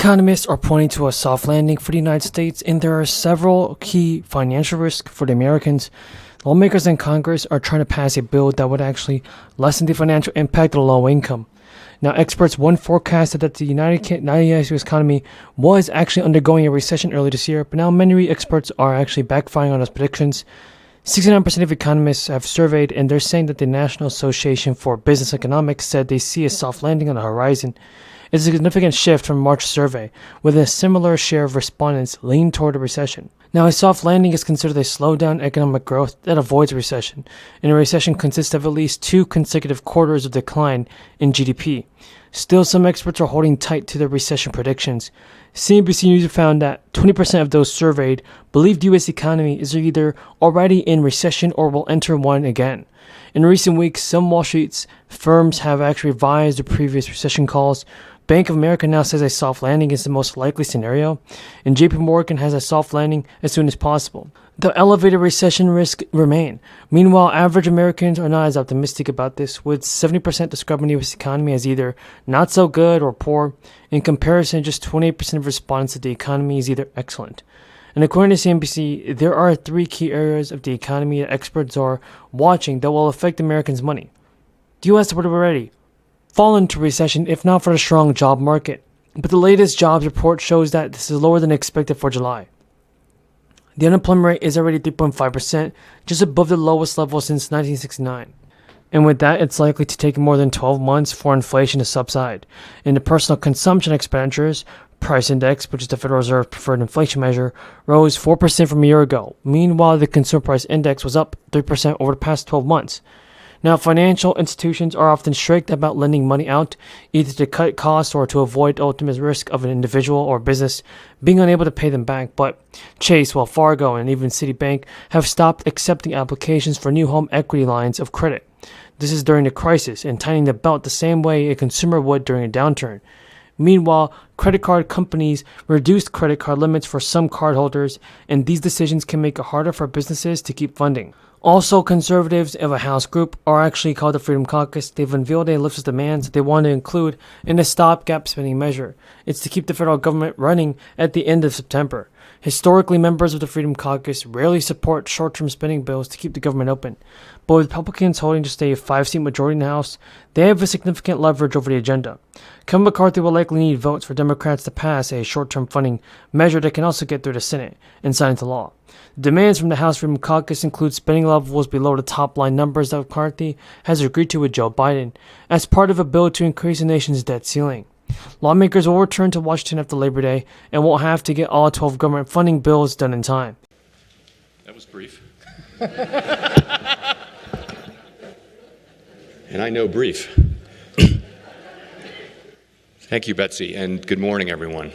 Economists are pointing to a soft landing for the United States, and there are several key financial risks for the Americans. Lawmakers in Congress are trying to pass a bill that would actually lessen the financial impact of low income. Now, experts once forecasted that the United States economy was actually undergoing a recession early this year, but now many experts are actually backfiring on those predictions. 69% of economists have surveyed, and they're saying that the National Association for Business Economics said they see a soft landing on the horizon. It's a significant shift from March's survey, with a similar share of respondents lean toward a recession. Now, a soft landing is considered a slowdown economic growth that avoids a recession, and a recession consists of at least 2 consecutive quarters of decline in GDP. Still, some experts are holding tight to their recession predictions. CNBC News found that 20% of those surveyed believe the U.S. economy is either already in recession or will enter one again. In recent weeks, some Wall Street firms have actually revised their previous recession calls. Bank of America now says a soft landing is the most likely scenario, and JP Morgan has a soft landing as soon as possible. The elevated recession risks remain. Meanwhile, average Americans are not as optimistic about this, with 70% describing the U.S. economy as either not so good or poor. In comparison, just 28% of respondents that the economy is either excellent. And according to CNBC, there are 3 key areas of the economy that experts are watching that will affect Americans' money. The U.S. would already fall into recession if not for the strong job market, but the latest jobs report shows that this is lower than expected for July. The unemployment rate is already 3.5%, just above the lowest level since 1969. And with that, it's likely to take more than 12 months for inflation to subside. In the personal consumption expenditures, price index, which is the Federal Reserve preferred inflation measure, rose 4% from a year ago. Meanwhile, the consumer price index was up 3% over the past 12 months. Now, financial institutions are often strict about lending money out, either to cut costs or to avoid ultimate risk of an individual or business being unable to pay them back. But Chase, Wells Fargo, and even Citibank have stopped accepting applications for new home equity lines of credit. This is during the crisis and tightening the belt the same way a consumer would during a downturn. Meanwhile, credit card companies reduced credit card limits for some cardholders, and these decisions can make it harder for businesses to keep funding. Also, conservatives of a House group are actually called the Freedom Caucus. They've unveiled a list of demands that they want to include in a stopgap spending measure. It's to keep the federal government running at the end of September. Historically, members of the Freedom Caucus rarely support short-term spending bills to keep the government open. But with Republicans holding just a 5-seat majority in the House, they have a significant leverage over the agenda. Kevin McCarthy will likely need votes for Democrats to pass a short-term funding measure that can also get through the Senate and sign into law. The demands from the House Freedom Caucus include spending levels below the top-line numbers that McCarthy has agreed to with Joe Biden as part of a bill to increase the nation's debt ceiling. Lawmakers will return to Washington after Labor Day and won't have to get all 12 government funding bills done in time. That was brief. And I know brief. Thank you, Betsy, and good morning, everyone.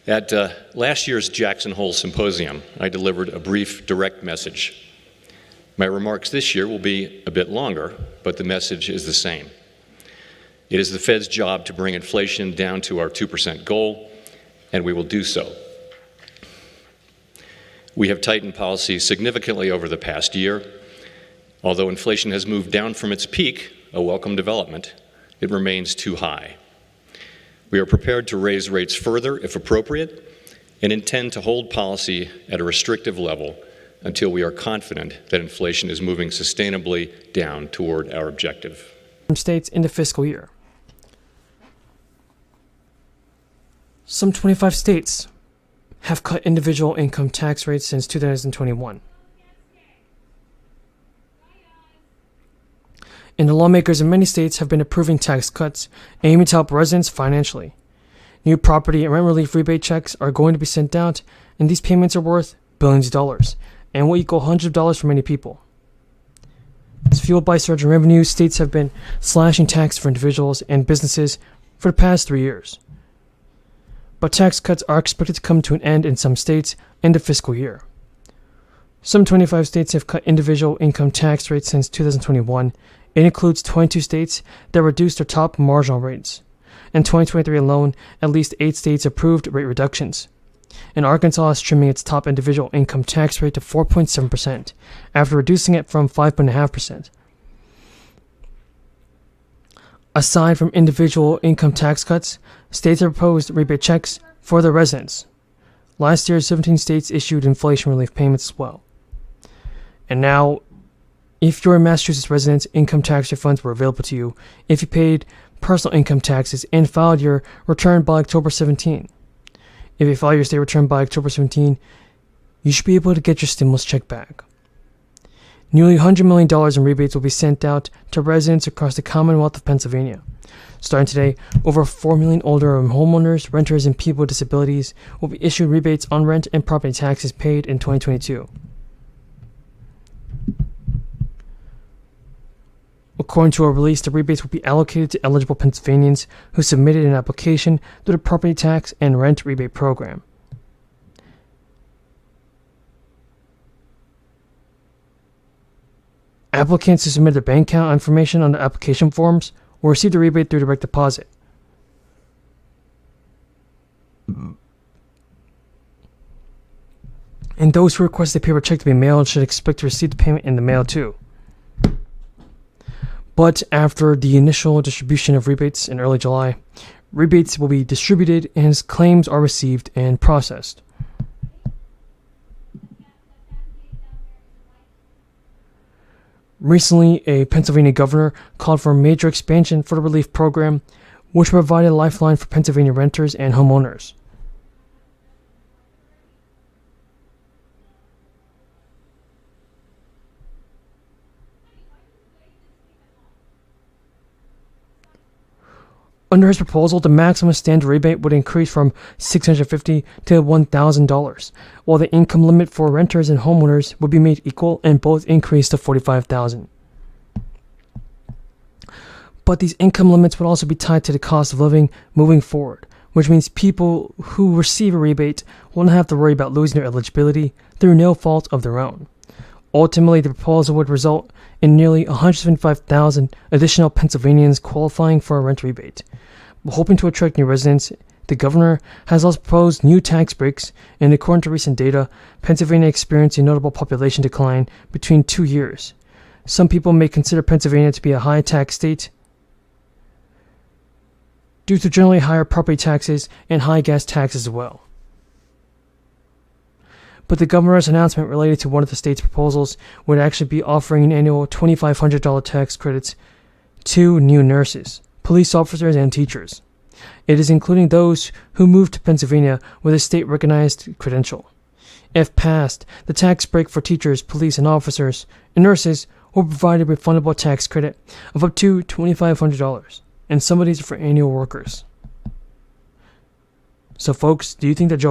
At last year's Jackson Hole Symposium, I delivered a brief, direct message. My remarks this year will be a bit longer, but the message is the same. It is the Fed's job to bring inflation down to our 2% goal, and we will do so. We have tightened policy significantly over the past year. Although inflation has moved down from its peak, a welcome development, it remains too high. We are prepared to raise rates further if appropriate and intend to hold policy at a restrictive level until we are confident that inflation is moving sustainably down toward our objective. States in the fiscal year. Some 25 states have cut individual income tax rates since 2021. And the lawmakers in many states have been approving tax cuts aiming to help residents financially. New property and rent relief rebate checks are going to be sent out, and these payments are worth billions of dollars and will equal hundreds of dollars for many people. As fueled by surging revenue, states have been slashing tax for individuals and businesses for the past 3 years. But tax cuts are expected to come to an end in some states in the fiscal year. Some 25 states have cut individual income tax rates since 2021. It includes 22 states that reduced their top marginal rates. In 2023 alone, at least 8 states approved rate reductions. And Arkansas is trimming its top individual income tax rate to 4.7% after reducing it from 5.5%. Aside from individual income tax cuts, states have proposed rebate checks for their residents. Last year, 17 states issued inflation relief payments as well. And now, if you're a Massachusetts resident, income tax refunds were available to you if you paid personal income taxes and filed your return by October 17. If you file your state return by October 17, you should be able to get your stimulus check back. Nearly $100 million in rebates will be sent out to residents across the Commonwealth of Pennsylvania. Starting today, over 4 million older homeowners, renters, and people with disabilities will be issued rebates on rent and property taxes paid in 2022. According to a release, the rebates will be allocated to eligible Pennsylvanians who submitted an application through the property tax and rent rebate program. Applicants who submit their bank account information on the application forms will receive the rebate through direct deposit. And those who request a paper check to be mailed should expect to receive the payment in the mail too. But after the initial distribution of rebates in early July, rebates will be distributed as claims are received and processed. Recently, a Pennsylvania governor called for a major expansion for the relief program, which provided a lifeline for Pennsylvania renters and homeowners. Under his proposal, the maximum standard rebate would increase from $650 to $1,000, while the income limit for renters and homeowners would be made equal and both increase to $45,000. But these income limits would also be tied to the cost of living moving forward, which means people who receive a rebate won't have to worry about losing their eligibility through no fault of their own. Ultimately, the proposal would result in nearly 175,000 additional Pennsylvanians qualifying for a rent rebate. Hoping to attract new residents, the governor has also proposed new tax breaks, and according to recent data, Pennsylvania experienced a notable population decline between 2 years. Some people may consider Pennsylvania to be a high tax state due to generally higher property taxes and high gas taxes as well. But the governor's announcement related to one of the state's proposals would actually be offering an annual $2,500 tax credits to new nurses, police officers, and teachers. It is including those who moved to Pennsylvania with a state-recognized credential. If passed, the tax break for teachers, police, and officers and nurses will provide a refundable tax credit of up to $2,500, and some of these are for annual workers. So folks, do you think that Joe